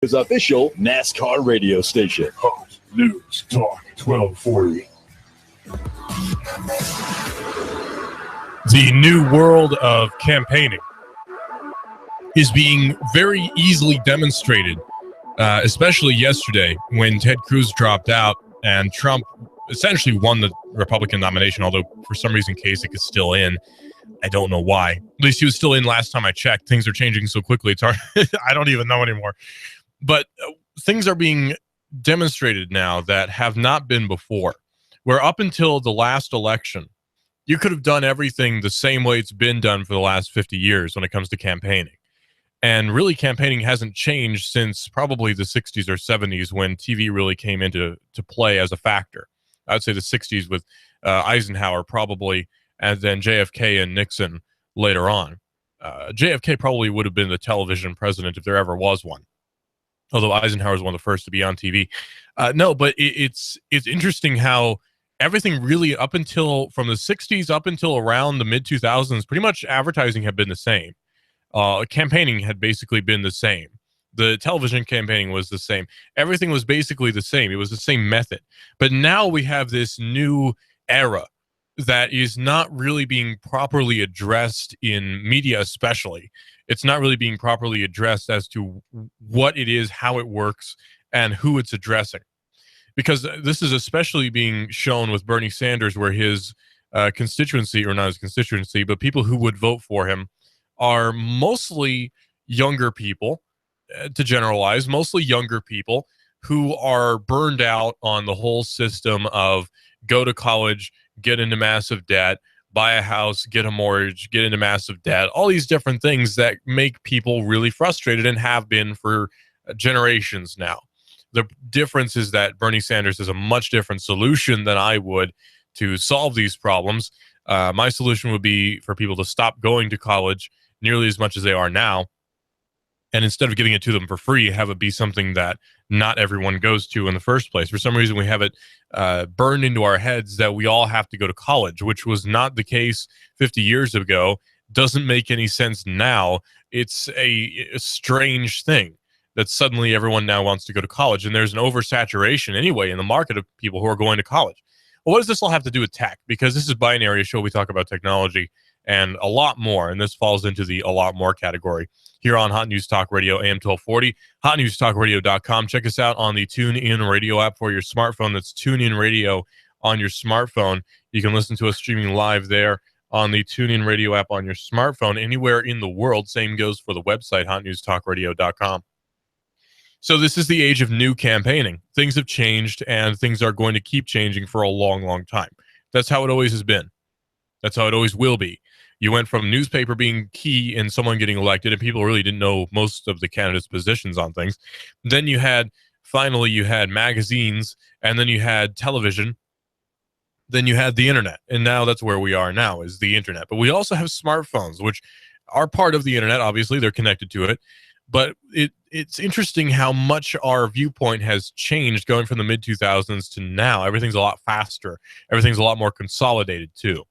His official NASCAR radio station. Hot News Talk 1240. The new world of campaigning is being very easily demonstrated, especially yesterday when Ted Cruz dropped out and Trump essentially won the Republican nomination, although for some reason Kasich is still in. I don't know why. At least he was still in last time I checked. Things are changing so quickly. It's hard. I don't even know anymore. But things are being demonstrated now that have not been before, where up until the last election, you could have done everything the same way it's been done for the last 50 years when it comes to campaigning. And really, campaigning hasn't changed since probably the 60s or 70s when TV really came into play as a factor. I would say the 60s with Eisenhower probably, and then JFK and Nixon later on. JFK probably would have been the television president if there ever was one. Although Eisenhower was one of the first to be on TV. No, but it's interesting how everything really up until from the 60s up until around the mid-2000s, pretty much advertising had been the same. Campaigning had basically been the same. The television campaigning was the same. Everything was basically the same. It was the same method. But now we have this new era that is not really being properly addressed in media especially. It's not really being properly addressed as to what it is, how it works, and who it's addressing. Because this is especially being shown with Bernie Sanders, where his constituency, or not his constituency, but people who would vote for him are mostly younger people, to generalize, mostly younger people who are burned out on the whole system of go to college, get into massive debt, buy a house, get a mortgage, get into massive debt, all these different things that make people really frustrated and have been for generations now. The difference is that Bernie Sanders has a much different solution than I would to solve these problems. My solution would be for people to stop going to college nearly as much as they are now, and instead of giving it to them for free, have it be something that not everyone goes to in the first place. For some reason, we have it burned into our heads that we all have to go to college, which was not the case 50 years ago. Doesn't make any sense now. It's a strange thing that suddenly everyone now wants to go to college, and there's an oversaturation anyway in the market of people who are going to college. Well, what does this all have to do with tech? Because this is Binary, a show we talk about technology and a lot more, and this falls into the a lot more category here on Hot News Talk Radio, AM 1240, hotnewstalkradio.com. Check us out on the TuneIn Radio app for your smartphone. That's TuneIn Radio on your smartphone. You can listen to us streaming live there on the TuneIn Radio app on your smartphone anywhere in the world. Same goes for the website, hotnewstalkradio.com. So this is the age of new campaigning. Things have changed, and things are going to keep changing for a long, long time. That's how it always has been. That's how it always will be. You went from newspaper being key in someone getting elected, and people really didn't know most of the candidates' positions on things. Then you had magazines, and then you had television. Then you had the internet, and now that's where we are now, is the internet. But we also have smartphones, which are part of the internet. Obviously, they're connected to it. But it's interesting how much our viewpoint has changed going from the mid-2000s to now. Everything's a lot faster. Everything's a lot more consolidated, too.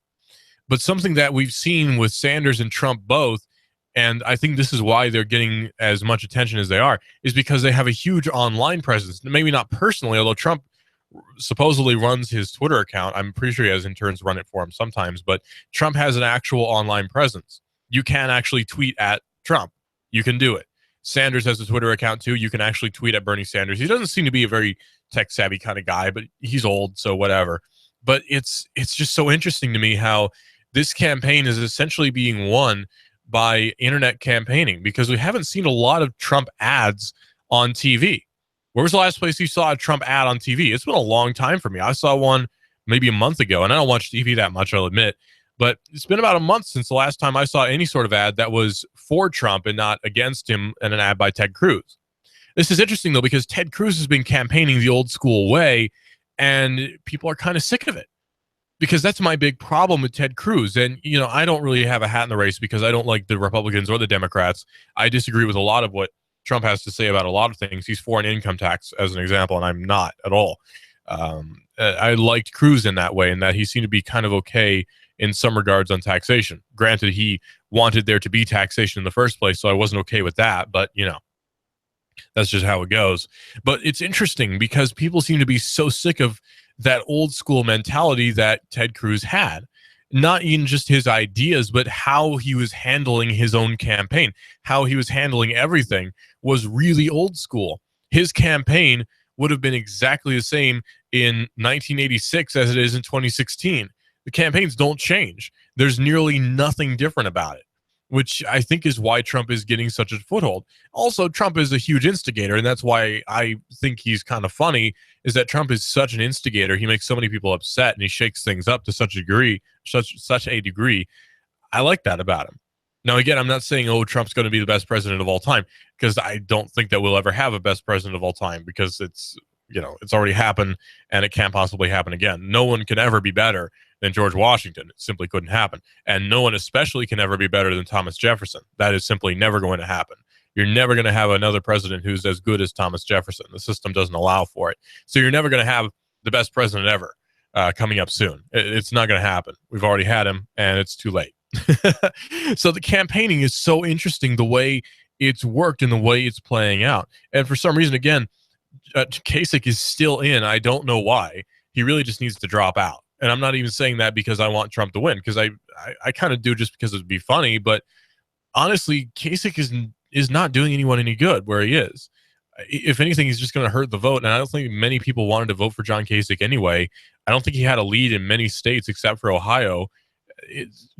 But something that we've seen with Sanders and Trump both, and I think this is why they're getting as much attention as they are, is because they have a huge online presence. Maybe not personally, although Trump supposedly runs his Twitter account. I'm pretty sure he has interns run it for him sometimes, but Trump has an actual online presence. You can actually tweet at Trump. You can do it. Sanders has a Twitter account too. You can actually tweet at Bernie Sanders. He doesn't seem to be a very tech savvy kind of guy, but he's old, so whatever. But it's just so interesting to me how this campaign is essentially being won by internet campaigning, because we haven't seen a lot of Trump ads on TV. Where was the last place you saw a Trump ad on TV? It's been a long time for me. I saw one maybe a month ago, and I don't watch TV that much, I'll admit. But it's been about a month since the last time I saw any sort of ad that was for Trump and not against him, and an ad by Ted Cruz. This is interesting, though, because Ted Cruz has been campaigning the old school way, and people are kind of sick of it. Because that's my big problem with Ted Cruz. And, you know, I don't really have a hat in the race because I don't like the Republicans or the Democrats. I disagree with a lot of what Trump has to say about a lot of things. He's for an income tax, as an example, and I'm not at all. I liked Cruz in that way, in that he seemed to be kind of okay in some regards on taxation. Granted, he wanted there to be taxation in the first place, so I wasn't okay with that. But, you know, That's just how it goes. But it's interesting because people seem to be so sick of that old school mentality that Ted Cruz had. Not even just his ideas, but how he was handling his own campaign, how he was handling everything was really old school. His campaign would have been exactly the same in 1986 as it is in 2016. The campaigns don't change. There's nearly nothing different about it, which I think is why Trump is getting such a foothold. Also, Trump is a huge instigator, and that's why I think he's kind of funny, is that Trump is such an instigator. He makes so many people upset, and he shakes things up to such a degree. I like that about him. Now, again, I'm not saying, oh, Trump's going to be the best president of all time, because I don't think that we'll ever have a best president of all time, because it's already happened, and it can't possibly happen again. No one can ever be better than George Washington. It simply couldn't happen. And no one especially can ever be better than Thomas Jefferson. That is simply never going to happen. You're never going to have another president who's as good as Thomas Jefferson. The system doesn't allow for it. So you're never going to have the best president ever coming up soon. It's not going to happen. We've already had him, and it's too late. So the campaigning is so interesting, the way it's worked and the way it's playing out. And for some reason, again, Kasich is still in. I don't know why. He really just needs to drop out. And I'm not even saying that because I want Trump to win, because I kind of do just because it would be funny. But honestly, Kasich is not doing anyone any good where he is. If anything, he's just going to hurt the vote. And I don't think many people wanted to vote for John Kasich anyway. I don't think he had a lead in many states except for Ohio.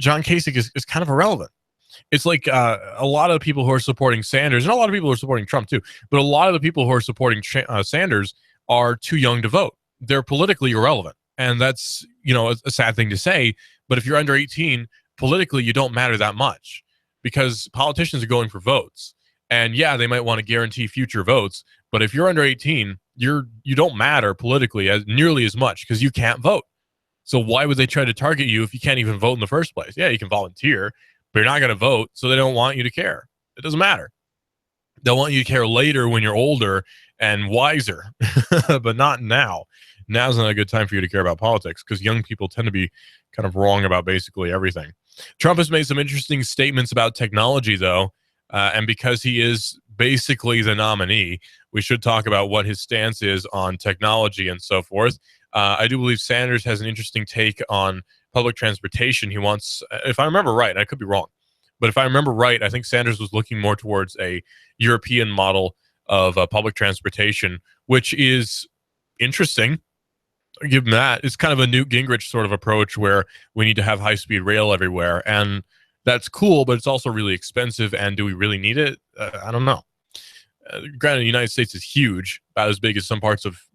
John Kasich is kind of irrelevant. It's like a lot of people who are supporting Sanders, and a lot of people who are supporting Trump too, but a lot of the people who are supporting Sanders are too young to vote. They're politically irrelevant. And that's, a sad thing to say. But if you're under 18, politically, you don't matter that much, because politicians are going for votes. And yeah, they might want to guarantee future votes. But if you're under 18, you don't matter politically nearly as much, because you can't vote. So why would they try to target you if you can't even vote in the first place? Yeah, you can volunteer, but you're not going to vote. So they don't want you to care. It doesn't matter. They'll want you to care later when you're older and wiser, but not now. Now's not a good time for you to care about politics, because young people tend to be kind of wrong about basically everything. Trump has made some interesting statements about technology, though, and because he is basically the nominee, we should talk about what his stance is on technology and so forth. I do believe Sanders has an interesting take on public transportation. He wants, if I remember right, I could be wrong, but if I remember right, I think Sanders was looking more towards a European model of public transportation, which is interesting. I'll give him that. It's kind of a Newt Gingrich sort of approach, where we need to have high-speed rail everywhere, and that's cool, but it's also really expensive, and do we really need it? I don't know. Granted, the United States is huge, about as big as some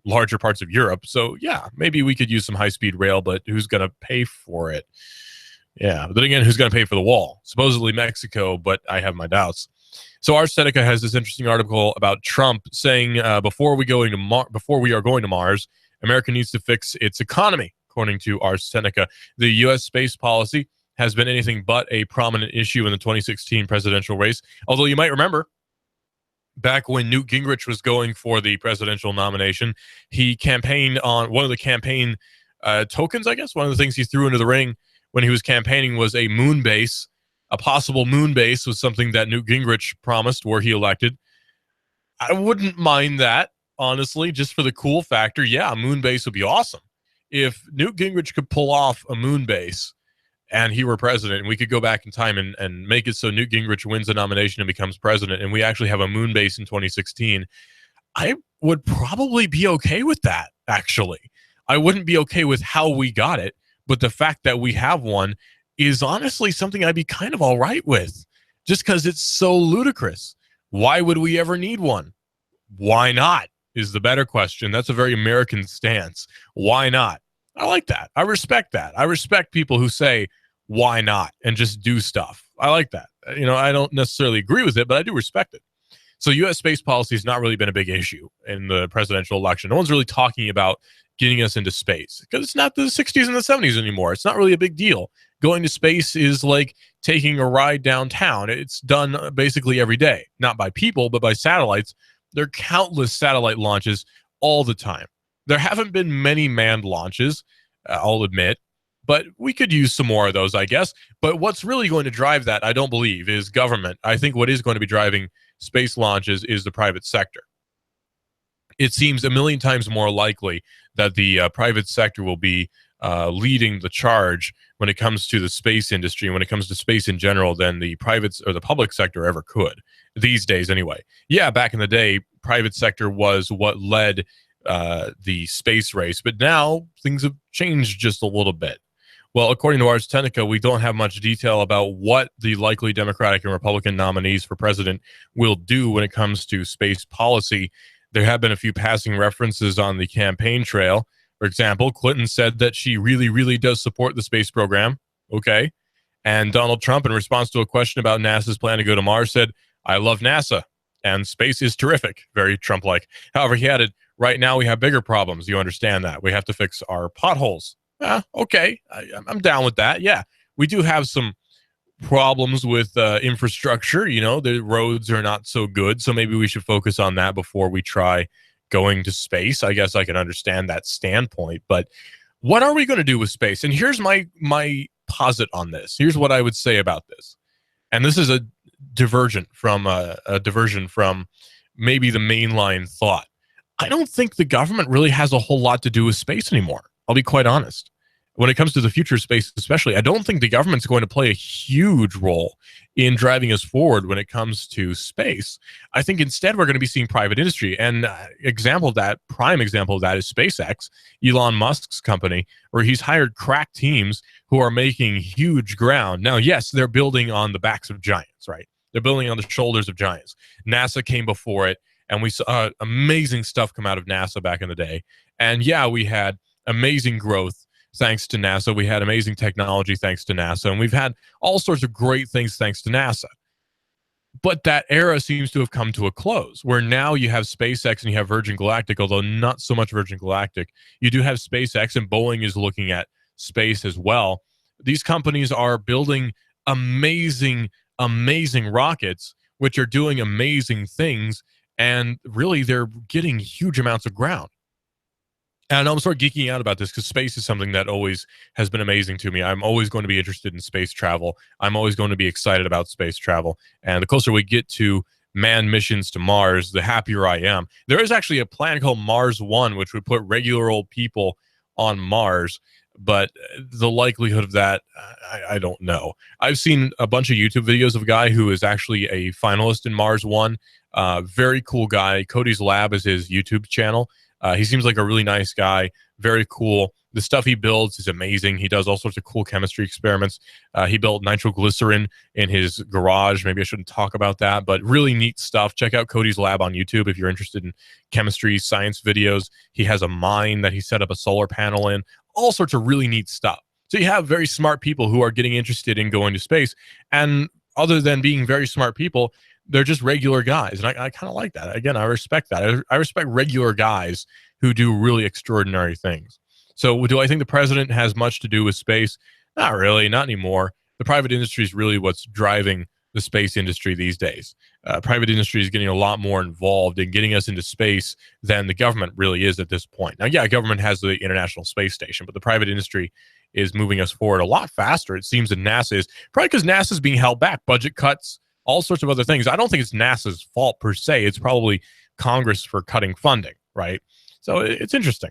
larger parts of Europe, so yeah, maybe we could use some high-speed rail, but who's going to pay for it? Yeah, but then again, who's going to pay for the wall? Supposedly Mexico, but I have my doubts. So Ars Seneca has this interesting article about Trump saying, before we are going to Mars, America needs to fix its economy, according to Ars Seneca. The U.S. space policy has been anything but a prominent issue in the 2016 presidential race. Although you might remember, back when Newt Gingrich was going for the presidential nomination, he campaigned on one of the campaign tokens, I guess. One of the things he threw into the ring when he was campaigning was a moon base. A possible moon base was something that Newt Gingrich promised were he elected. I wouldn't mind that, honestly, just for the cool factor. Yeah, a moon base would be awesome. If Newt Gingrich could pull off a moon base and he were president, and we could go back in time and make it so Newt Gingrich wins the nomination and becomes president, and we actually have a moon base in 2016, I would probably be okay with that, actually. I wouldn't be okay with how we got it, but the fact that we have one is honestly something I'd be kind of all right with, just because it's so ludicrous. Why would we ever need one? Why not is the better question. That's a very American stance. Why not? I like that. I respect that. I respect people who say, why not, and just do stuff. I like that. I don't necessarily agree with it, but I do respect it. So U.S. space policy has not really been a big issue in the presidential election. No one's really talking about getting us into space, because it's not the 60s and the 70s anymore. It's not really a big deal. Going to space is like taking a ride downtown. It's done basically every day, not by people, but by satellites. There are countless satellite launches all the time. There haven't been many manned launches, I'll admit, but we could use some more of those, I guess. But what's really going to drive that, I don't believe, is government. I think what is going to be driving space launches is the private sector. It seems a million times more likely that the private sector will be leading the charge when it comes to the space industry, when it comes to space in general, than the private or the public sector ever could these days anyway. Yeah, back in the day, private sector was what led the space race, but now things have changed just a little bit. Well, according to Ars Technica, we don't have much detail about what the likely Democratic and Republican nominees for president will do when it comes to space policy. There have been a few passing references on the campaign trail. For example, Clinton said that she really, really does support the space program. Okay. And Donald Trump, in response to a question about NASA's plan to go to Mars, said, "I love NASA, and space is terrific." Very Trump-like. However, he added, "Right now we have bigger problems. You understand that. We have to fix our potholes." Okay. I'm down with that. Yeah. We do have some problems with infrastructure. You know, the roads are not so good, so maybe we should focus on that before we try going to space. I guess I can understand that standpoint, but what are we going to do with space? And here's my posit on this. Here's what I would say about this, and this is a diversion from maybe the mainline thought. I don't think the government really has a whole lot to do with space anymore. I'll be quite honest. When it comes to the future of space especially, I don't think the government's going to play a huge role in driving us forward when it comes to space. I think instead we're going to be seeing private industry. And prime example of that is SpaceX, Elon Musk's company, where he's hired crack teams who are making huge ground. Now, yes, they're building on the backs of giants, right? They're building on the shoulders of giants. NASA came before it, and we saw amazing stuff come out of NASA back in the day. And yeah, we had amazing growth thanks to NASA. We had amazing technology thanks to NASA, and we've had all sorts of great things thanks to NASA. But that era seems to have come to a close, where now you have SpaceX and you have Virgin Galactic, although not so much Virgin Galactic. You do have SpaceX, and Boeing is looking at space as well. These companies are building amazing rockets, which are doing amazing things, and really they're getting huge amounts of ground. And I'm sort of geeking out about this because space is something that always has been amazing to me. I'm always going to be interested in space travel. I'm always going to be excited about space travel. And the closer we get to manned missions to Mars, the happier I am. There is actually a plan called Mars One, which would put regular old people on Mars. But the likelihood of that, I don't know. I've seen a bunch of YouTube videos of a guy who is actually a finalist in Mars One. Very cool guy. Cody's Lab is his YouTube channel. He seems like a really nice guy, very cool. The stuff he builds is amazing. He does all sorts of cool chemistry experiments. He built nitroglycerin in his garage. Maybe I shouldn't talk about that, but really neat stuff. Check out Cody's Lab on YouTube if you're interested in chemistry, science videos. He has a mine that he set up a solar panel in, all sorts of really neat stuff. So you have very smart people who are getting interested in going to space. And other than being very smart people, they're just regular guys. And I kind of like that. Again, I respect that. I respect regular guys who do really extraordinary things. So do I think the president has much to do with space? Not really, not anymore. The private industry is really what's driving the space industry these days. Private industry is getting a lot more involved in getting us into space than the government really is at this point. Now, yeah, government has the International Space Station, but the private industry is moving us forward a lot faster, it seems, than NASA is. Probably because NASA is being held back. Budget cuts, all sorts of other things. I don't think it's NASA's fault per se. It's probably Congress for cutting funding, right? So it's interesting.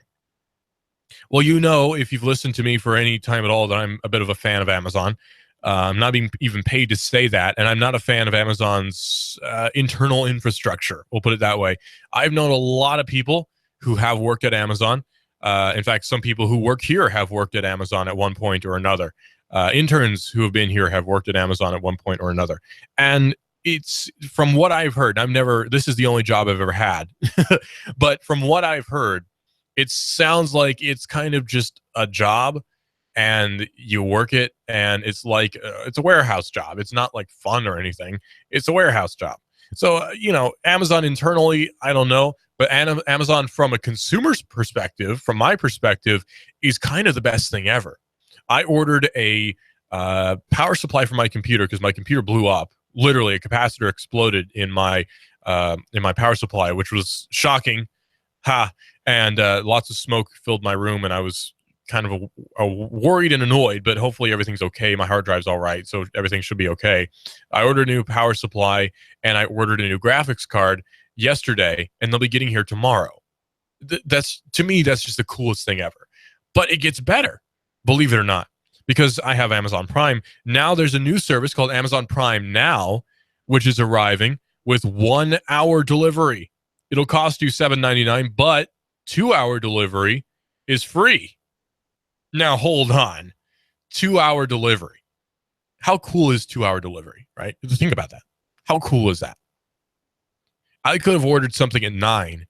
Well, you know, if you've listened to me for any time at all, that I'm a bit of a fan of Amazon. I'm not being even paid to say that, and I'm not a fan of Amazon's internal infrastructure. We'll put it that way. I've known a lot of people who have worked at Amazon. In fact, some people who work here have worked at Amazon at one point or another. Interns who have been here have worked at Amazon at one point or another. And it's, from what I've heard, this is the only job I've ever had, but from what I've heard, it sounds like it's kind of just a job and you work it, and it's like, it's a warehouse job. It's not like fun or anything. It's a warehouse job. So, Amazon internally, I don't know, but Amazon from a consumer's perspective, from my perspective, is kind of the best thing ever. I ordered a power supply for my computer because my computer blew up. Literally, a capacitor exploded in my power supply, which was shocking. And lots of smoke filled my room, and I was kind of worried and annoyed, but hopefully everything's okay. My hard drive's all right, so everything should be okay. I ordered a new power supply, and I ordered a new graphics card yesterday, and they'll be getting here tomorrow. That's, to me, that's just the coolest thing ever. But it gets better, believe it or not, because I have Amazon Prime. Now there's a new service called Amazon Prime Now, which is arriving with 1 hour delivery. It'll cost you $7.99, but 2 hour delivery is free. Now hold on. 2 hour delivery. How cool is 2 hour delivery, right? Just think about that. How cool is that? I could have ordered something at 9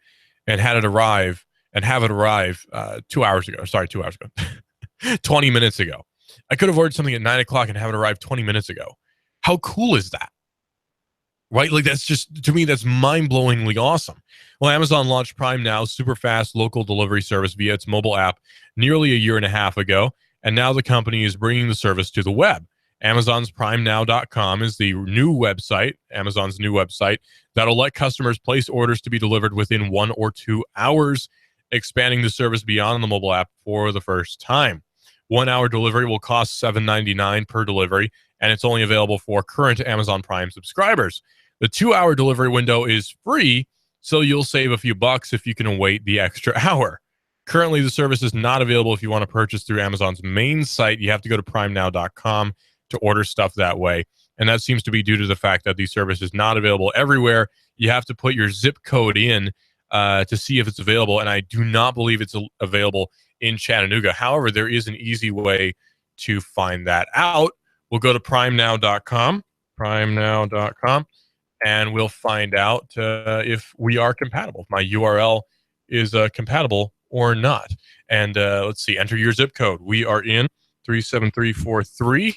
and have it arrive 2 hours ago. Sorry, 2 hours ago. 20 minutes ago. I could have ordered something at 9 o'clock and have it arrive 20 minutes ago. How cool is that? Right? Like, that's just, to me, that's mind-blowingly awesome. Well, Amazon launched Prime Now, super fast local delivery service via its mobile app nearly a year and a half ago, and now the company is bringing the service to the web. Amazon's PrimeNow.com is the new website, Amazon's new website, that'll let customers place orders to be delivered within 1 or 2 hours, expanding the service beyond the mobile app for the first time. 1 hour delivery will cost $7.99 per delivery, and it's only available for current Amazon Prime subscribers. The 2 hour delivery window is free, so you'll save a few bucks if you can wait the extra hour. Currently, the service is not available if you want to purchase through Amazon's main site. You have to go to PrimeNow.com to order stuff that way, and that seems to be due to the fact that the service is not available everywhere. You have to put your zip code in to see if it's available, and I do not believe it's available in Chattanooga. However, there is an easy way to find that out. We'll go to PrimeNow.com, and we'll find out if we are compatible, if my URL is compatible or not. And let's see, enter your zip code. We are in 37343.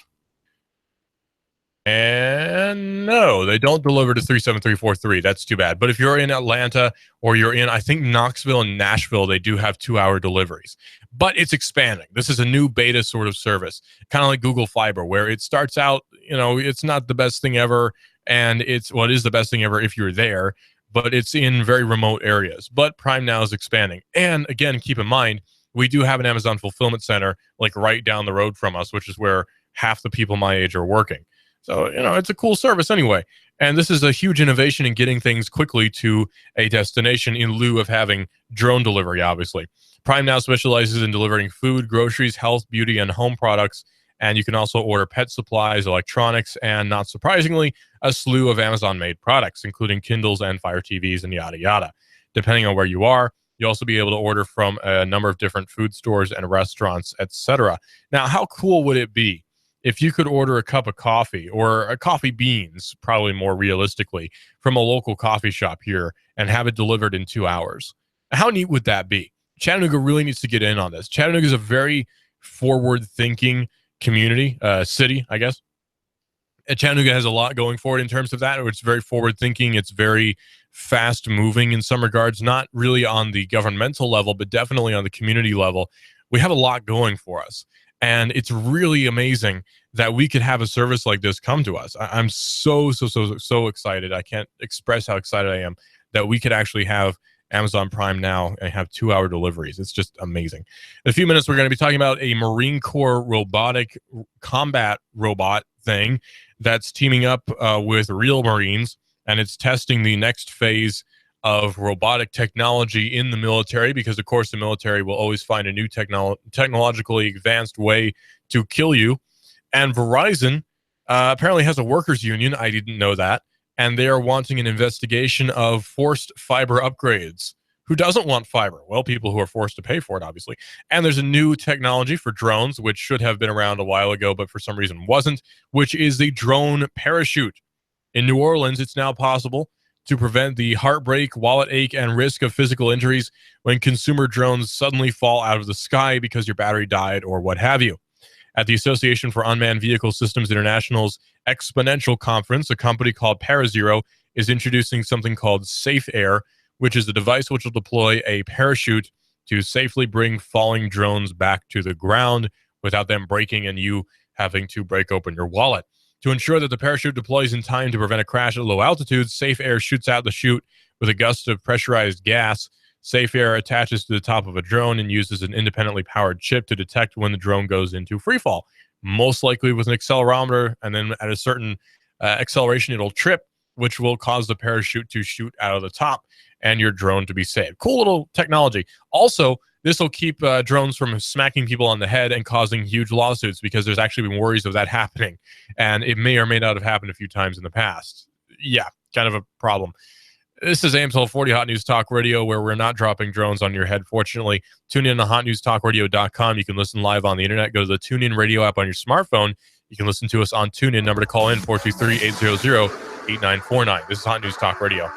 And no, they don't deliver to 37343. That's too bad. But if you're in Atlanta or you're in, I think, Knoxville and Nashville, they do have 2 hour deliveries. But it's expanding. This is a new beta sort of service, kind of like Google Fiber, where it starts out, it's not the best thing ever. And it is the best thing ever if you're there, but it's in very remote areas. But Prime Now is expanding. And again, keep in mind, we do have an Amazon fulfillment center like right down the road from us, which is where half the people my age are working. So, it's a cool service anyway. And this is a huge innovation in getting things quickly to a destination in lieu of having drone delivery, obviously. Prime Now specializes in delivering food, groceries, health, beauty, and home products. And you can also order pet supplies, electronics, and not surprisingly, a slew of Amazon-made products, including Kindles and Fire TVs and yada, yada. Depending on where you are, you'll also be able to order from a number of different food stores and restaurants, etc. Now, how cool would it be if you could order a cup of coffee or a coffee beans, probably more realistically, from a local coffee shop here and have it delivered in 2 hours? How neat would that be? Chattanooga really needs to get in on this. Chattanooga is a very forward-thinking community, city, I guess. And Chattanooga has a lot going for it in terms of that. It's very forward-thinking. It's very fast-moving in some regards, not really on the governmental level, but definitely on the community level. We have a lot going for us. And it's really amazing that we could have a service like this come to us. I'm so excited. I can't express how excited I am that we could actually have Amazon Prime Now and have 2 hour deliveries. It's just amazing. In a few minutes, we're going to be talking about a Marine Corps robotic combat robot thing that's teaming up with real Marines, and it's testing the next phase of robotic technology in the military, because of course the military will always find a new technologically advanced way to kill you. And Verizon apparently has a workers union. I didn't know that. And they are wanting an investigation of forced fiber upgrades. Who doesn't want fiber? Well, people who are forced to pay for it, obviously. And there's a new technology for drones, which should have been around a while ago, but for some reason wasn't, which is the drone parachute. In New Orleans, it's now possible to prevent the heartbreak, wallet ache, and risk of physical injuries when consumer drones suddenly fall out of the sky because your battery died or what have you. At the Association for Unmanned Vehicle Systems International's Exponential Conference, a company called Parazero is introducing something called Safe Air, which is a device which will deploy a parachute to safely bring falling drones back to the ground without them breaking and you having to break open your wallet. To ensure that the parachute deploys in time to prevent a crash at low altitudes, Safe Air shoots out the chute with a gust of pressurized gas, Safe Air attaches to the top of a drone and uses an independently powered chip to detect when the drone goes into freefall, most likely with an accelerometer, and then at a certain acceleration, it'll trip, which will cause the parachute to shoot out of the top and your drone to be saved. Cool little technology. Also, this will keep drones from smacking people on the head and causing huge lawsuits, because there's actually been worries of that happening, and it may or may not have happened a few times in the past. Yeah, kind of a problem. This is AM 1240 Hot News Talk Radio, where we're not dropping drones on your head, fortunately. Tune in to hotnewstalkradio.com. You can listen live on the internet. Go to the TuneIn Radio app on your smartphone. You can listen to us on TuneIn. Number to call in, 423-800-8949. This is Hot News Talk Radio.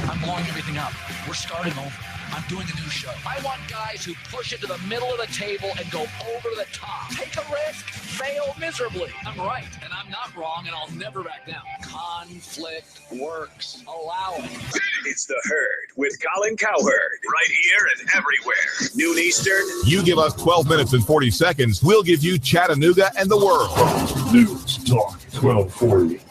I'm blowing everything up. We're starting over. I'm doing a new show. I want guys who push it to the middle of the table and go over the top. Take a risk, fail miserably. I'm right, and I'm not wrong, and I'll never back down. Conflict works. Allow it. It's The Herd with Colin Cowherd. Right here and everywhere. Noon Eastern. You give us 12 minutes and 40 seconds, we'll give you Chattanooga and the world. News Talk 1240.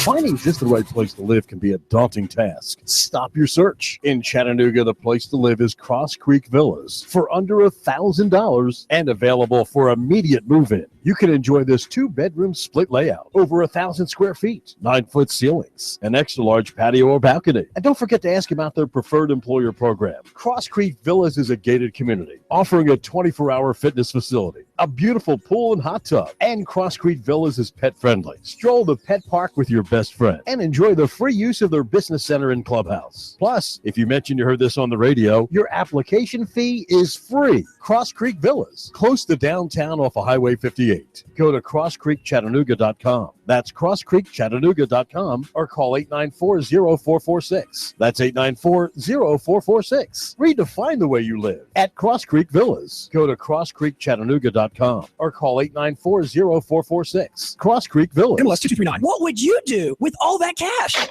Finding just the right place to live can be a daunting task. Stop your search. In Chattanooga, the place to live is Cross Creek Villas for under $1,000 and available for immediate move-in. You can enjoy this 2-bedroom split layout, over 1,000 square feet, 9-foot ceilings, an extra-large patio or balcony. And don't forget to ask about their preferred employer program. Cross Creek Villas is a gated community offering a 24-hour fitness facility, a beautiful pool and hot tub, and Cross Creek Villas is pet-friendly. Stroll the pet park with your best friend and enjoy the free use of their business center and clubhouse. Plus, if you mention you heard this on the radio, your application fee is free. Cross Creek Villas, close to downtown off of Highway 58. Go to crosscreekchattanooga.com. That's crosscreekchattanooga.com or call 894-0446. That's 894-0446. Redefine the way you live at Cross Creek Villas. Go to crosscreekchattanooga.com or call 894-0446. Cross Creek Villas. MLS 2239. What would you do with all that cash?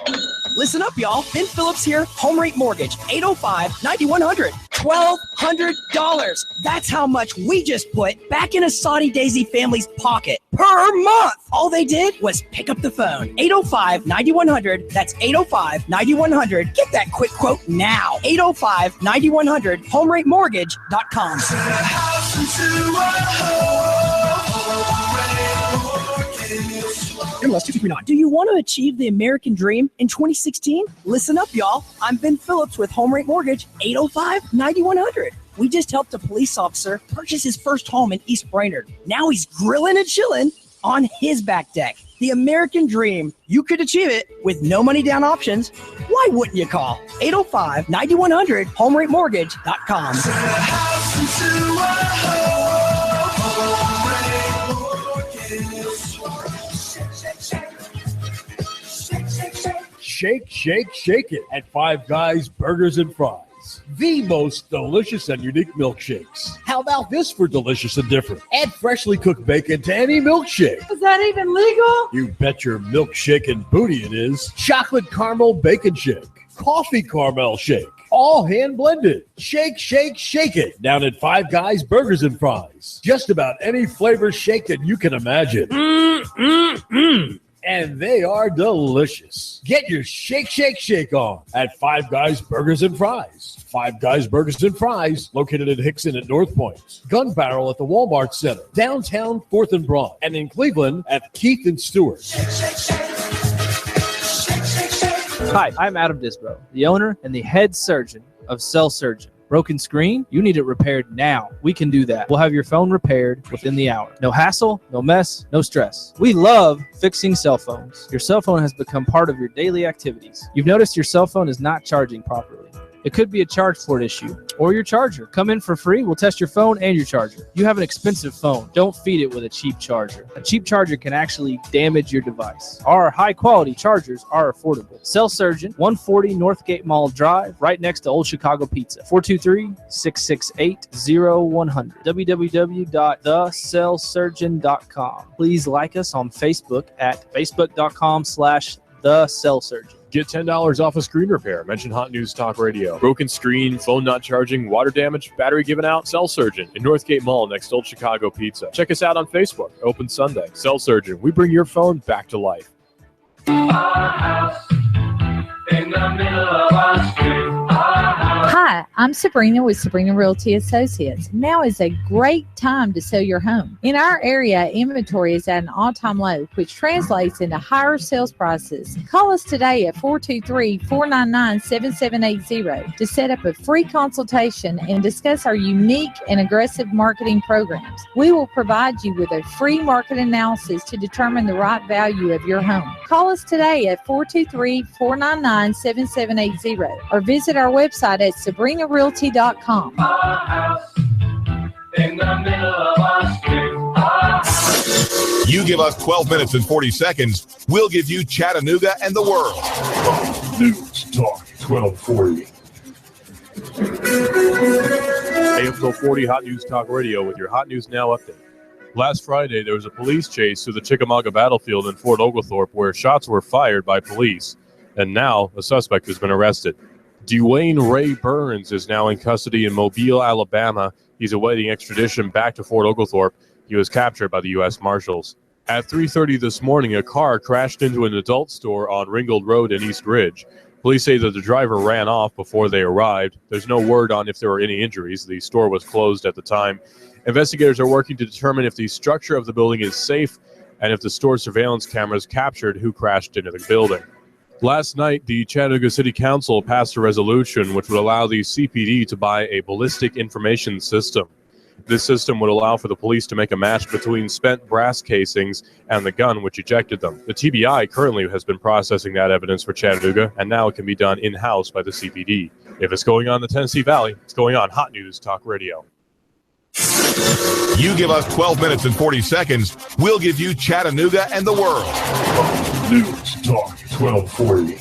Listen up, y'all. Ben Phillips here. Home Rate Mortgage. 805-9100. $1,200. That's how much we just put back in a Saudi Daisy family's pocket per month. All they did was pick up the phone. 805-9100. That's 805-9100. Get that quick quote now. 805-9100. HomeRateMortgage.com. MLS 2239. Do you want to achieve the American dream in 2016? Listen up, y'all. I'm Ben Phillips with Home Rate Mortgage. 805-9100. We just helped a police officer purchase his first home in East Brainerd. Now he's grilling and chilling on his back deck. The American dream. You could achieve it with no money down options. Why wouldn't you call? 805-9100. HomeRateMortgage.com. Shake, shake, shake it at Five Guys Burgers and Fries. The most delicious and unique milkshakes. How about this for delicious and different? Add freshly cooked bacon to any milkshake. Is that even legal? You bet your milkshake and booty it is. Chocolate caramel bacon shake. Coffee caramel shake. All hand blended. Shake, shake, shake it. Down at Five Guys Burgers and Fries. Just about any flavor shake that you can imagine. And they are delicious. Get your shake, shake, shake on at Five Guys Burgers and Fries. Five Guys Burgers and Fries, located in Hickson at North Point. Gun Barrel at the Walmart Center. Downtown 4th and Broad. And in Cleveland at Keith and Stewart. Hi, I'm Adam Disbro, the owner and the head surgeon of Cell Surgeon. Broken screen? You need it repaired now. We can do that. We'll have your phone repaired within the hour. No hassle, no mess, no stress. We love fixing cell phones. Your cell phone has become part of your daily activities. You've noticed your cell phone is not charging properly. It could be a charge port issue or your charger. Come in for free. We'll test your phone and your charger. You have an expensive phone. Don't feed it with a cheap charger. A cheap charger can actually damage your device. Our high-quality chargers are affordable. Cell Surgeon, 140 Northgate Mall Drive, right next to Old Chicago Pizza. 423-668-0100. www.thecellsurgeon.com. Please like us on Facebook at facebook.com/thecellsurgeon. Get $10 off a screen repair. Mention Hot News Talk Radio. Broken screen, phone not charging, water damage, battery given out. Cell Surgeon in Northgate Mall next to Old Chicago Pizza. Check us out on Facebook. Open Sunday. Cell Surgeon. We bring your phone back to life. In the middle of our street. Hi, I'm Sabrina with Sabrina Realty Associates. Now is a great time to sell your home. In our area, inventory is at an all-time low, which translates into higher sales prices. Call us today at 423-499-7780 to set up a free consultation and discuss our unique and aggressive marketing programs. We will provide you with a free market analysis to determine the right value of your home. Call us today at 423-499-7780 or visit our website at sabrinarealty.com. In the middle of our street. You give us 12 minutes and 40 seconds, we'll give you Chattanooga and the world. News Talk 1240. AM 1240 Hot News Talk Radio with your Hot News Now update. Last Friday, there was a police chase through the Chickamauga battlefield in Fort Oglethorpe where shots were fired by police, and now a suspect has been arrested. Dwayne Ray Burns is now in custody in Mobile, Alabama. He's awaiting extradition back to Fort Oglethorpe. He was captured by the U.S. Marshals. At 3:30 this morning, a car crashed into an adult store on Ringgold Road in East Ridge. Police say that the driver ran off before they arrived. There's no word on if there were any injuries. The store was closed at the time. Investigators are working to determine if the structure of the building is safe and if the store surveillance cameras captured who crashed into the building. Last night, the Chattanooga City Council passed a resolution which would allow the CPD to buy a ballistic information system. This system would allow for the police to make a match between spent brass casings and the gun which ejected them. The TBI currently has been processing that evidence for Chattanooga, and now it can be done in-house by the CPD. If it's going on in the Tennessee Valley, it's going on Hot News Talk Radio. You give us 12 minutes and 40 seconds, we'll give you Chattanooga and the world. News Talk 1240.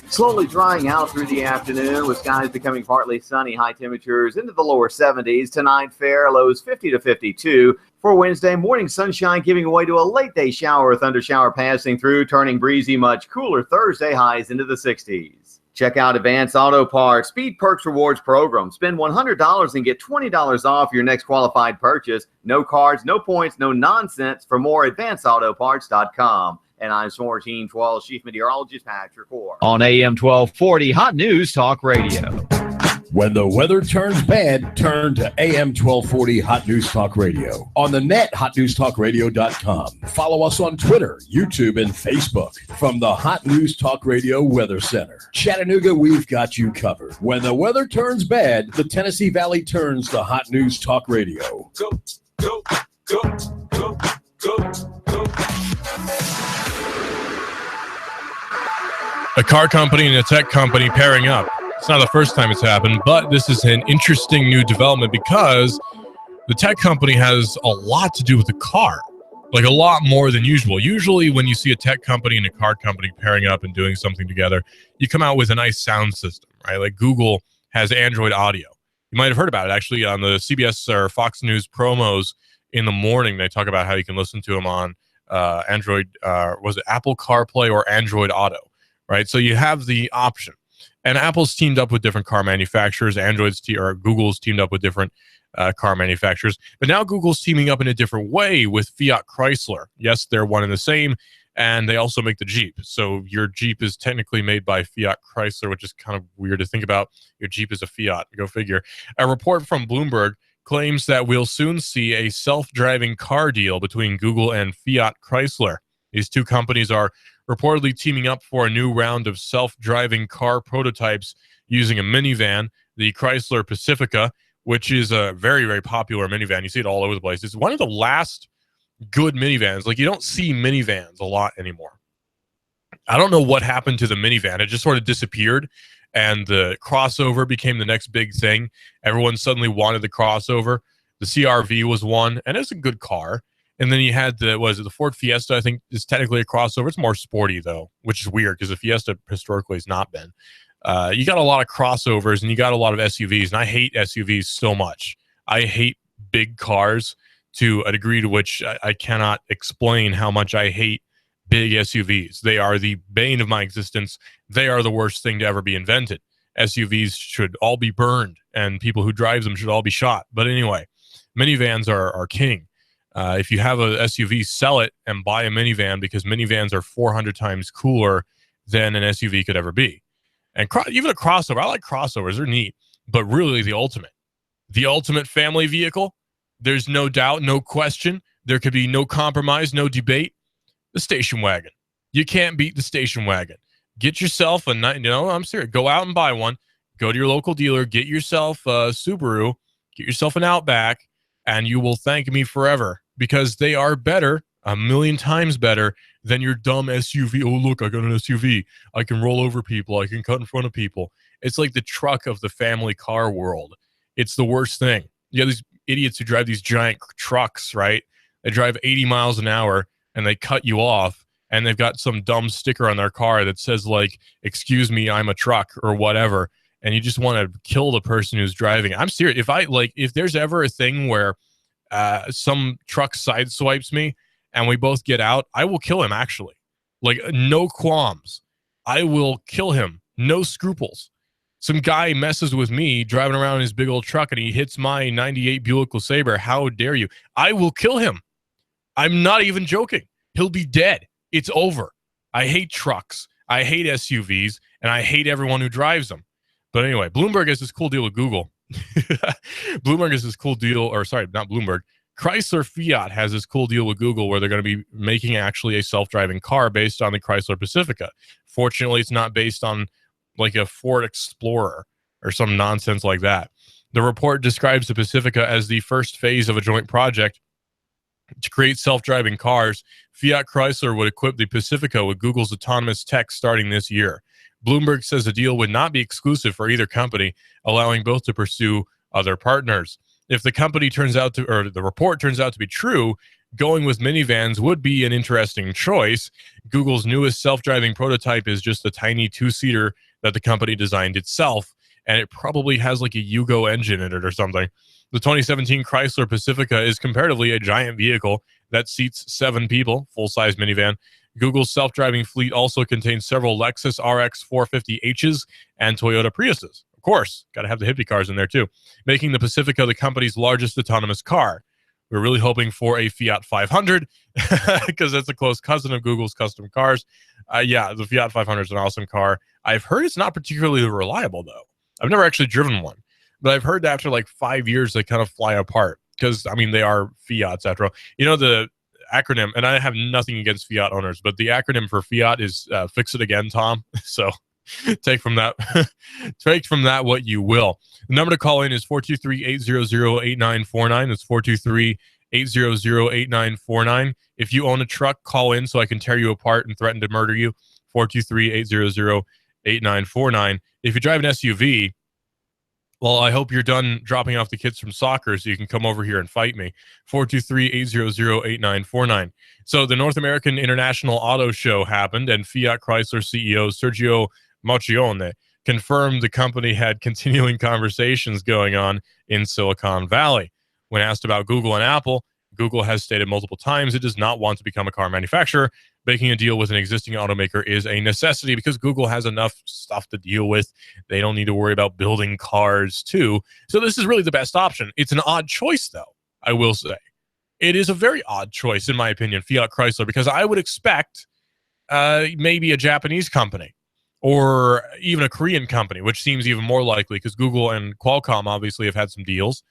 Slowly drying out through the afternoon with skies becoming partly sunny, high temperatures into the lower 70s. Tonight, fair, lows 50 to 52. For Wednesday, morning sunshine giving way to a late day shower, thunder shower passing through, turning breezy, much cooler Thursday, highs into the 60s. Check out Advance Auto Parts Speed Perks Rewards program. Spend $100 and get $20 off your next qualified purchase. No cards, no points, no nonsense. For more, advanceautoparts.com. And I'm Swarm Team 12 Chief Meteorologist Patrick Orr. On AM 1240, Hot News Talk Radio. When the weather turns bad, turn to AM 1240 Hot News Talk Radio. On the net, hotnewstalkradio.com. Follow us on Twitter, YouTube, and Facebook. From the Hot News Talk Radio Weather Center. Chattanooga, we've got you covered. When the weather turns bad, the Tennessee Valley turns to Hot News Talk Radio. Go, go, go, go, go, go. A car company and a tech company pairing up. It's not the first time it's happened, but this is an interesting new development because the tech company has a lot to do with the car, like a lot more than usual. Usually when you see a tech company and a car company pairing up and doing something together, you come out with a nice sound system, right? Like Google has Android Audio. You might have heard about it actually on the CBS or Fox News promos in the morning. They talk about how you can listen to them on Android, was it Apple CarPlay or Android Auto? Right, so you have the option, and Apple's teamed up with different car manufacturers. Google's teamed up with different car manufacturers, but now Google's teaming up in a different way with Fiat Chrysler. Yes, they're one and the same, and they also make the Jeep. So your Jeep is technically made by Fiat Chrysler, which is kind of weird to think about. Your Jeep is a Fiat. Go figure. A report from Bloomberg claims that we'll soon see a self-driving car deal between Google and Fiat Chrysler. These two companies are reportedly teaming up for a new round of self-driving car prototypes using a minivan, the Chrysler Pacifica, which is a very, very popular minivan. You see it all over the place. It's one of the last good minivans. Like, you don't see minivans a lot anymore. I don't know what happened to the minivan. It just sort of disappeared, and the crossover became the next big thing. Everyone suddenly wanted the crossover. The CR-V was one, and it's a good car. And then you had the Ford Fiesta, I think, is technically a crossover. It's more sporty, though, which is weird because the Fiesta historically has not been. You got a lot of crossovers and you got a lot of SUVs, and I hate SUVs so much. I hate big cars to a degree to which I cannot explain how much I hate big SUVs. They are the bane of my existence. They are the worst thing to ever be invented. SUVs should all be burned, and people who drive them should all be shot. But anyway, minivans are king. If you have a SUV, sell it and buy a minivan, because minivans are 400 times cooler than an SUV could ever be. And even a crossover. I like crossovers. They're neat. But really, the ultimate family vehicle, there's no doubt, no question. There could be no compromise, no debate. The station wagon. You can't beat the station wagon. Get yourself I'm serious. Go out and buy one. Go to your local dealer. Get yourself a Subaru. Get yourself an Outback. And you will thank me forever, because they are better, a million times better than your dumb SUV. Oh, look, I got an SUV. I can roll over people. I can cut in front of people. It's like the truck of the family car world. It's the worst thing. You have these idiots who drive these giant trucks, right? They drive 80 miles an hour and they cut you off, and they've got some dumb sticker on their car that says, like, excuse me, I'm a truck, or whatever. And you just want to kill the person who's driving. I'm serious. If there's ever a thing where some truck sideswipes me and we both get out, I will kill him, actually. Like, no qualms. I will kill him. No scruples. Some guy messes with me driving around in his big old truck and he hits my 98 Buick LeSabre. How dare you? I will kill him. I'm not even joking. He'll be dead. It's over. I hate trucks. I hate SUVs. And I hate everyone who drives them. But anyway, Bloomberg has this cool deal with Google. Bloomberg has this cool deal, or sorry, not Bloomberg. Chrysler Fiat has this cool deal with Google where they're going to be making actually a self-driving car based on the Chrysler Pacifica. Fortunately, it's not based on like a Ford Explorer or some nonsense like that. The report describes the Pacifica as the first phase of a joint project to create self-driving cars. Fiat Chrysler would equip the Pacifica with Google's autonomous tech starting this year. Bloomberg says the deal would not be exclusive for either company, allowing both to pursue other partners. If the company turns out to, or the report turns out to be true, going with minivans would be an interesting choice. Google's newest self-driving prototype is just a tiny two-seater that the company designed itself, and it probably has like a Yugo engine in it or something. The 2017 Chrysler Pacifica is comparatively a giant vehicle that seats 7 people, full-size minivan. Google's self-driving fleet also contains several Lexus RX 450Hs and Toyota Priuses. Of course, got to have the hippie cars in there too, making the Pacifica the company's largest autonomous car. We're really hoping for a Fiat 500 because that's a close cousin of Google's custom cars. Yeah, the Fiat 500 is an awesome car. I've heard it's not particularly reliable, though. I've never actually driven one, but I've heard that after like 5 years, they kind of fly apart because, I mean, they are Fiats after all. You know, the acronym, and I have nothing against Fiat owners, but the acronym for Fiat is fix it again, Tom. So take from that what you will. The number to call in is 423-800-8949. That's 423-800-8949. If you own a truck, call in so I can tear you apart and threaten to murder you. 423-800-8949. If you drive an SUV, well, I hope you're done dropping off the kids from soccer so you can come over here and fight me. 423-800-8949. So the North American International Auto Show happened, and Fiat Chrysler CEO Sergio Marchionne confirmed the company had continuing conversations going on in Silicon Valley. When asked about Google and Apple, Google has stated multiple times it does not want to become a car manufacturer. Making a deal with an existing automaker is a necessity because Google has enough stuff to deal with. They don't need to worry about building cars too. So this is really the best option. It's an odd choice, though, I will say. It is a very odd choice, in my opinion, Fiat Chrysler, because I would expect maybe a Japanese company or even a Korean company, which seems even more likely because Google and Qualcomm obviously have had some deals.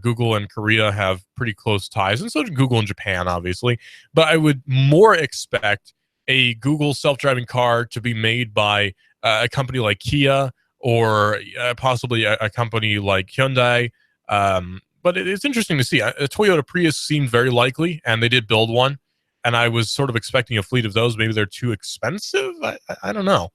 Google and Korea have pretty close ties, and so do Google and Japan, obviously. But I would more expect a Google self-driving car to be made by a company like Kia or possibly a company like Hyundai. But it's interesting to see. A Toyota Prius seemed very likely, and they did build one. And I was sort of expecting a fleet of those. Maybe they're too expensive. I don't know.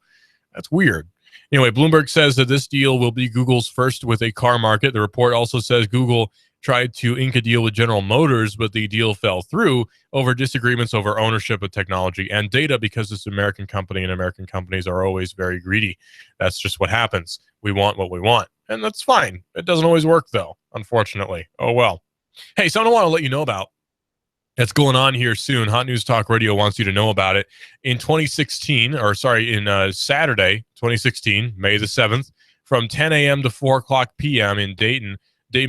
That's weird. Anyway, Bloomberg says that this deal will be Google's first with a car market. The report also says Google tried to ink a deal with General Motors, but the deal fell through over disagreements over ownership of technology and data because it's an American company, and American companies are always very greedy. That's just what happens. We want what we want, and that's fine. It doesn't always work, though, unfortunately. Oh, well. Hey, something I want to let you know about. that's going on here soon. Hot News Talk Radio wants you to know about it. In Saturday, 2016, May the 7th, from 10 a.m. to 4 o'clock p.m. in Dayton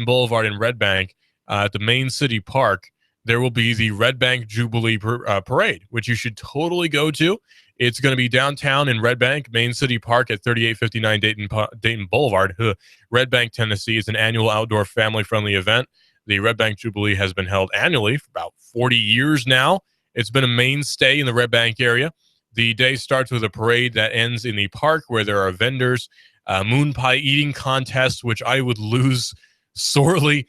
Boulevard in Red Bank, at the Main City Park, there will be the Red Bank Jubilee Parade, which you should totally go to. It's going to be downtown in Red Bank, Main City Park at 3859 Dayton Boulevard, Red Bank, Tennessee. It's an annual outdoor family-friendly event. The Red Bank Jubilee has been held annually for about 40 years now. It's been a mainstay in the Red Bank area. The day starts with a parade that ends in the park where there are vendors, moon pie eating contest, which I would lose sorely.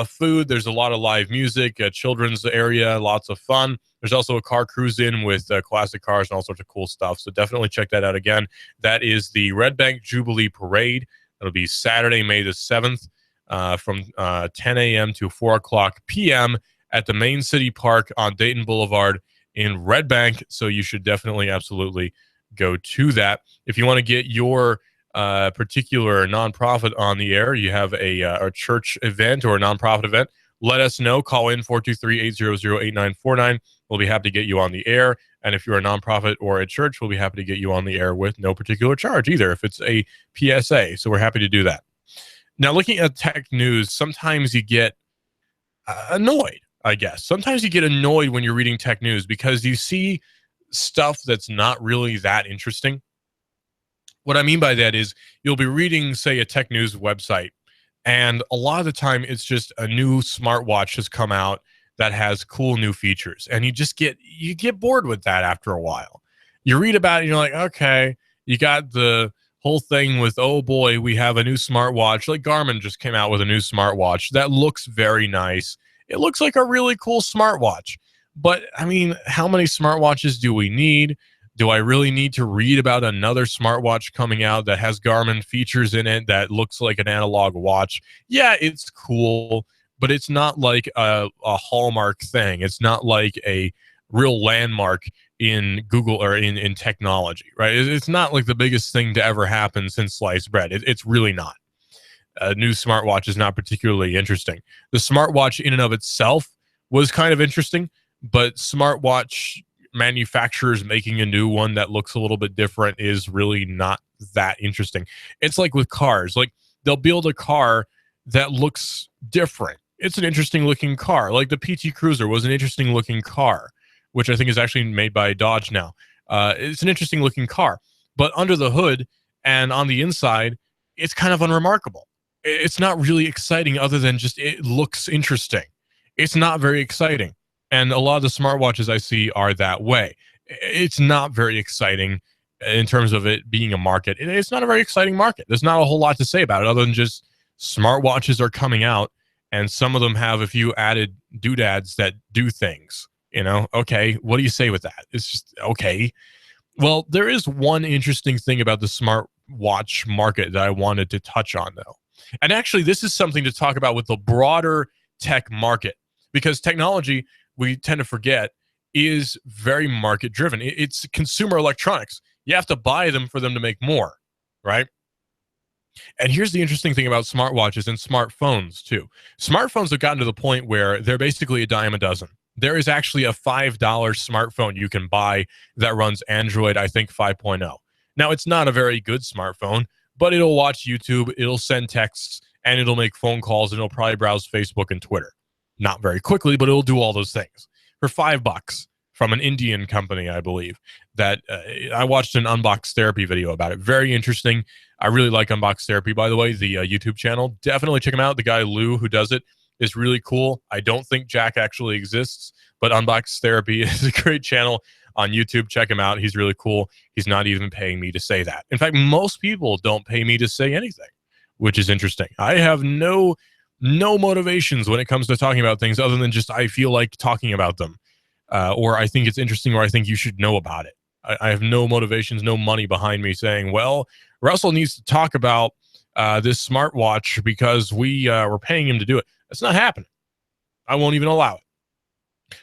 Food, there's a lot of live music, children's area, lots of fun. There's also a car cruise in with classic cars and all sorts of cool stuff. So definitely check that out again. That is the Red Bank Jubilee Parade. It'll be Saturday, May the 7th from 10 a.m. to 4 o'clock p.m. at the Main City Park on Dayton Boulevard in Red Bank. So you should definitely, absolutely go to that. If you want to get your particular nonprofit on the air, you have a church event or a nonprofit event, let us know. Call in 423-800-8949. We'll be happy to get you on the air. And if you're a nonprofit or a church, we'll be happy to get you on the air with no particular charge either, if it's a PSA. So we're happy to do that. Now, looking at tech news, sometimes you get annoyed, I guess. Sometimes you get annoyed when you're reading tech news because you see stuff that's not really that interesting. What I mean by that is you'll be reading, say, a tech news website, and a lot of the time it's just a new smartwatch has come out that has cool new features, and you get bored with that after a while. You read about it, and you're like, okay, you got the whole thing with, oh boy, we have a new smartwatch. Like Garmin just came out with a new smartwatch that looks very nice. It looks like a really cool smartwatch. But, I mean, how many smartwatches do we need? Do I really need to read about another smartwatch coming out that has Garmin features in it that looks like an analog watch? Yeah, it's cool, but it's not like a hallmark thing. It's not like a real landmark in Google or in technology, right? It's not like the biggest thing to ever happen since sliced bread. It's really not. A new smartwatch is not particularly interesting. The smartwatch in and of itself was kind of interesting, but smartwatch manufacturers making a new one that looks a little bit different is really not that interesting. It's like with cars. Like, they'll build a car that looks different. It's an interesting looking car. Like the PT Cruiser was an interesting looking car, which I think is actually made by Dodge now. It's an interesting looking car, but under the hood and on the inside, it's kind of unremarkable. It's not really exciting other than just it looks interesting. It's not very exciting. And a lot of the smartwatches I see are that way. It's not very exciting in terms of it being a market. It's not a very exciting market. There's not a whole lot to say about it other than just smartwatches are coming out, and some of them have a few added doodads that do things. You know, okay, what do you say with that? It's just, okay. Well, there is one interesting thing about the smartwatch market that I wanted to touch on, though. And actually, this is something to talk about with the broader tech market, because technology, we tend to forget, is very market driven. It's consumer electronics. You have to buy them for them to make more, right? And here's the interesting thing about smartwatches and smartphones too. Smartphones have gotten to the point where they're basically a dime a dozen. There is actually a $5 smartphone you can buy that runs Android, I think 5.0. Now, it's not a very good smartphone, but it'll watch YouTube, it'll send texts, and it'll make phone calls, and it'll probably browse Facebook and Twitter. Not very quickly, but it'll do all those things for $5 from an Indian company, I believe. That I watched an Unbox Therapy video about it. Very interesting. I really like Unbox Therapy, by the way, the YouTube channel. Definitely check him out. The guy Lou who does it is really cool. I don't think Jack actually exists, but Unbox Therapy is a great channel on YouTube. Check him out. He's really cool. He's not even paying me to say that. In fact, most people don't pay me to say anything, which is interesting. I have no motivations when it comes to talking about things other than just I feel like talking about them, or I think it's interesting, or I think you should know about it. I have no motivations, no money behind me saying, well, Russell needs to talk about this smartwatch because we're paying him to do it. That's not happening. I won't even allow it.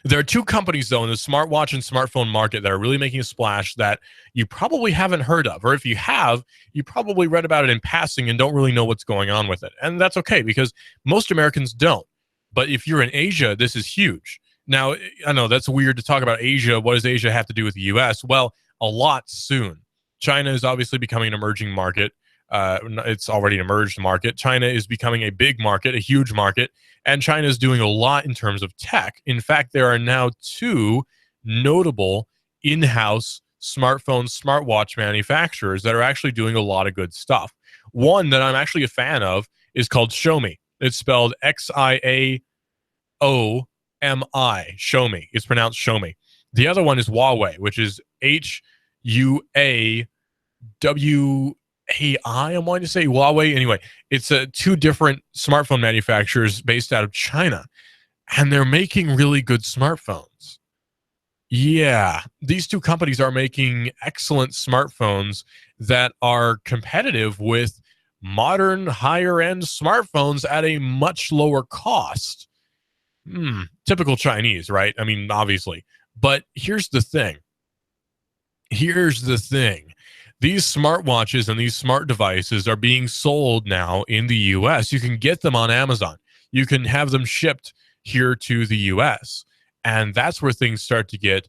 There are two companies, though, in the smartwatch and smartphone market that are really making a splash that you probably haven't heard of. Or if you have, you probably read about it in passing and don't really know what's going on with it. And that's okay, because most Americans don't. But if you're in Asia, this is huge. Now, I know that's weird to talk about Asia. What does Asia have to do with the U.S.? Well, a lot soon. China is obviously becoming an emerging market. It's already an emerged market. China is becoming a big market, a huge market, and China is doing a lot in terms of tech. In fact, there are now 2 notable in-house smartphone, smartwatch manufacturers that are actually doing a lot of good stuff. One that I'm actually a fan of is called Xiaomi. It's spelled Xiaomi. Xiaomi. It's pronounced Xiaomi. The other one is Huawei, which is Huawei. I'm wanting to say Huawei. Anyway, it's 2 different smartphone manufacturers based out of China, and they're making really good smartphones. Yeah, these 2 companies are making excellent smartphones that are competitive with modern higher-end smartphones at a much lower cost. Typical Chinese, right? I mean, obviously. But here's the thing. These smartwatches and these smart devices are being sold now in the U.S. You can get them on Amazon. You can have them shipped here to the U.S. And that's where things start to get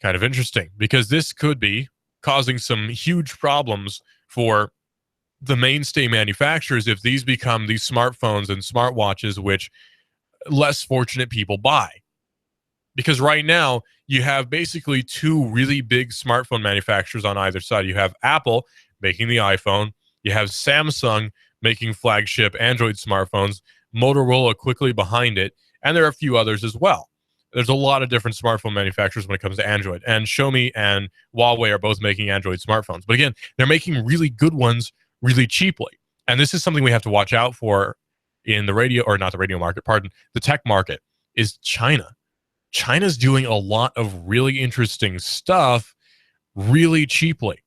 kind of interesting, because this could be causing some huge problems for the mainstay manufacturers if these become these smartphones and smartwatches which less fortunate people buy. Because right now, you have basically 2 really big smartphone manufacturers on either side. You have Apple making the iPhone. You have Samsung making flagship Android smartphones. Motorola quickly behind it. And there are a few others as well. There's a lot of different smartphone manufacturers when it comes to Android. And Xiaomi and Huawei are both making Android smartphones. But again, they're making really good ones really cheaply. And this is something we have to watch out for in the radio, or not the radio market, pardon, the tech market, is China. China's doing a lot of really interesting stuff really cheaply.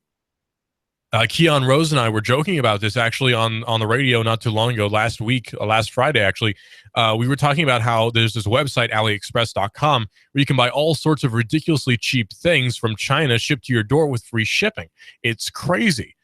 Keon Rose and I were joking about this actually on the radio not too long ago, last Friday actually. We were talking about how there's this website, AliExpress.com, where you can buy all sorts of ridiculously cheap things from China shipped to your door with free shipping. It's crazy,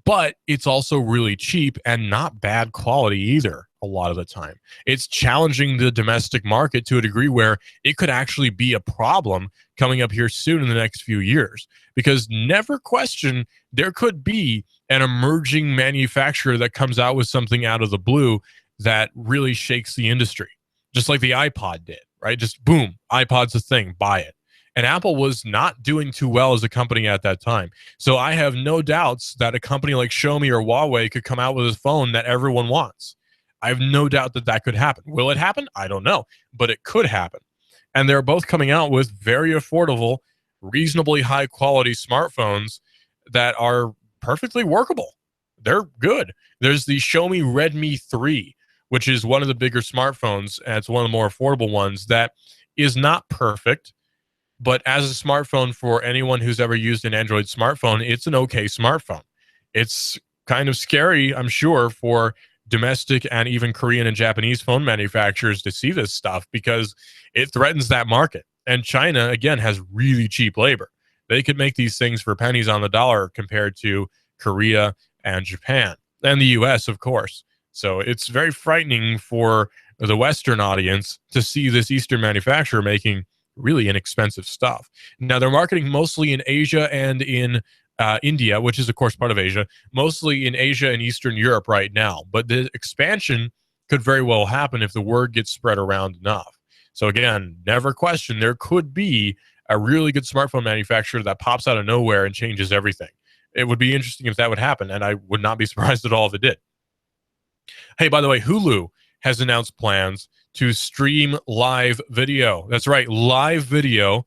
but it's also really cheap and not bad quality either. A lot of the time, it's challenging the domestic market to a degree where it could actually be a problem coming up here soon in the next few years, because never question there could be an emerging manufacturer that comes out with something out of the blue that really shakes the industry, just like the iPod did, right? Just boom, iPod's a thing, buy it. And Apple was not doing too well as a company at that time. So I have no doubts that a company like Xiaomi or Huawei could come out with a phone that everyone wants. I have no doubt that that could happen. Will it happen? I don't know, but it could happen. And they're both coming out with very affordable, reasonably high quality smartphones that are perfectly workable. They're good. There's the Xiaomi Redmi 3, which is one of the bigger smartphones, and it's one of the more affordable ones that is not perfect, but as a smartphone for anyone who's ever used an Android smartphone, it's an okay smartphone. It's kind of scary, I'm sure, for domestic and even Korean and Japanese phone manufacturers to see this stuff, because it threatens that market. And China, again, has really cheap labor. They could make these things for pennies on the dollar compared to Korea and Japan and the US, of course. So it's very frightening for the Western audience to see this Eastern manufacturer making really inexpensive stuff. Now, they're marketing mostly in Asia and in India, which is, of course, part of Asia, mostly in Asia and Eastern Europe right now. But the expansion could very well happen if the word gets spread around enough. So again, never question, there could be a really good smartphone manufacturer that pops out of nowhere and changes everything. It would be interesting if that would happen, and I would not be surprised at all if it did. Hey, by the way, Hulu has announced plans to stream live video. That's right, live video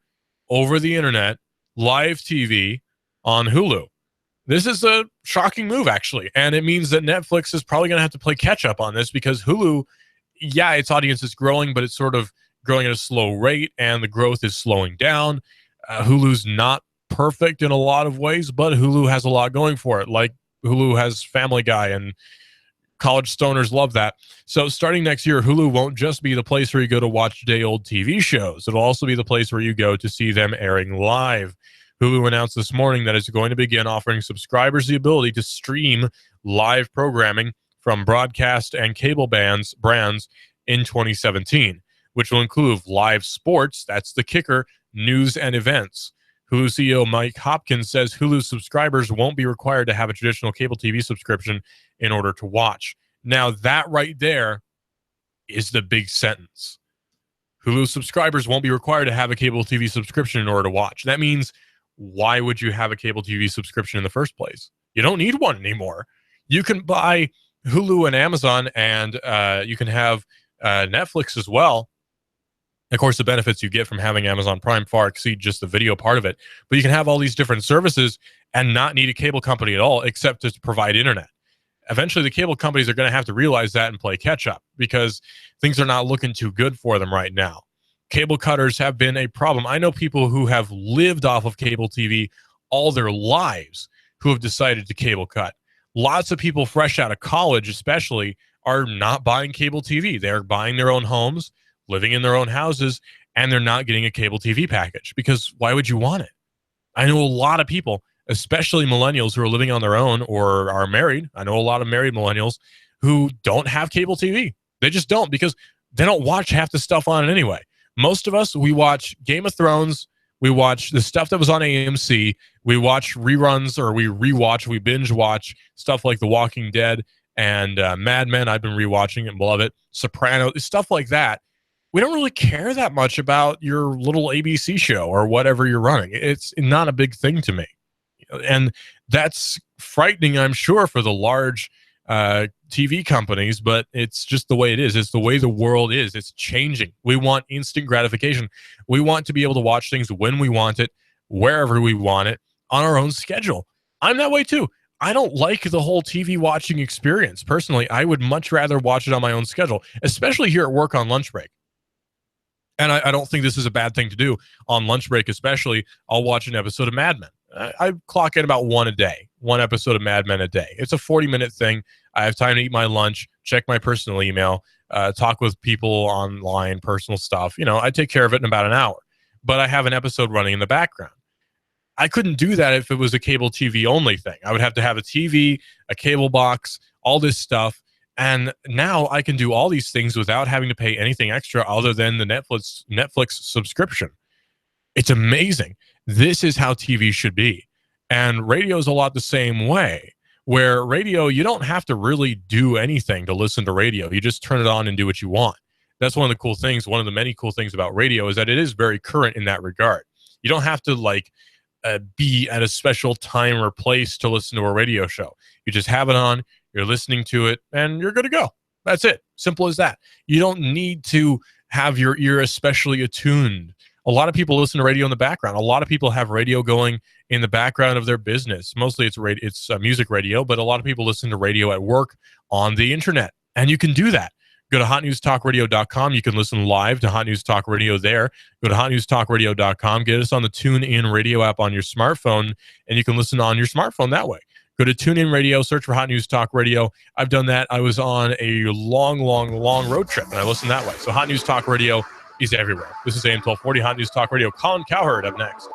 over the internet, live TV on Hulu. This is a shocking move, actually, and it means that Netflix is probably going to have to play catch-up on this, because Hulu, yeah, its audience is growing, but it's sort of growing at a slow rate, and the growth is slowing down. Hulu's not perfect in a lot of ways, but Hulu has a lot going for it. Like, Hulu has Family Guy, and college stoners love that. So starting next year, Hulu won't just be the place where you go to watch day-old TV shows. It'll also be the place where you go to see them airing live. Hulu announced this morning that it's going to begin offering subscribers the ability to stream live programming from broadcast and cable brands in 2017. which will include live sports. That's the kicker, news and events. Hulu CEO Mike Hopkins says Hulu subscribers won't be required to have a traditional cable TV subscription in order to watch. Now, that right there is the big sentence. Hulu subscribers won't be required to have a cable TV subscription in order to watch. That means, why would you have a cable TV subscription in the first place? You don't need one anymore. You can buy Hulu and Amazon, and you can have Netflix as well. Of course, the benefits you get from having Amazon Prime far exceed just the video part of it. But you can have all these different services and not need a cable company at all, except to provide internet. Eventually, the cable companies are going to have to realize that and play catch up, because things are not looking too good for them right now. Cable cutters have been a problem. I know people who have lived off of cable TV all their lives who have decided to cable cut. Lots of people fresh out of college, especially, are not buying cable TV. They're buying their own homes, living in their own houses, and they're not getting a cable TV package, because why would you want it? I know a lot of people, especially millennials who are living on their own or are married. I know a lot of married millennials who don't have cable TV. They just don't, because they don't watch half the stuff on it anyway. Most of us, we watch Game of Thrones. We watch the stuff that was on AMC. We watch reruns, or we binge watch stuff like The Walking Dead and Mad Men. I've been rewatching it and love it. Soprano, stuff like that. We don't really care that much about your little ABC show or whatever you're running. It's not a big thing to me. And that's frightening, I'm sure, for the large TV companies, but it's just the way it is. It's the way the world is. It's changing. We want instant gratification. We want to be able to watch things when we want it, wherever we want it, on our own schedule. I'm that way too. I don't like the whole TV watching experience. Personally, I would much rather watch it on my own schedule, especially here at work on lunch break. And I don't think this is a bad thing to do on lunch break, especially. I'll watch an episode of Mad Men. I clock in about one episode of Mad Men a day. It's a 40-minute thing. I have time to eat my lunch, check my personal email, talk with people online, personal stuff. I take care of it in about an hour. But I have an episode running in the background. I couldn't do that if it was a cable TV only thing. I would have to have a TV, a cable box, all this stuff. And now I can do all these things without having to pay anything extra other than the Netflix subscription. It's amazing. This is how TV should be. And radio is a lot the same way, where radio, you don't have to really do anything to listen to radio. You just turn it on and do what you want. That's one of the cool things. One of the many cool things about radio is that it is very current in that regard. You don't have to be at a special time or place to listen to a radio show. You just have it on, you're listening to it, and you're good to go. That's it. Simple as that. You don't need to have your ear especially attuned. A lot of people listen to radio in the background. A lot of people have radio going in the background of their business. Mostly it's music radio, but a lot of people listen to radio at work on the internet. And you can do that. Go to hotnewstalkradio.com. You can listen live to Hot News Talk Radio there. Go to hotnewstalkradio.com. Get us on the TuneIn radio app on your smartphone, and you can listen on your smartphone that way. Go to TuneIn Radio, search for Hot News Talk Radio. I've done that. I was on a long road trip, and I listened that way. So Hot News Talk Radio is everywhere. This is AM 1240 Hot News Talk Radio. Colin Cowherd up next.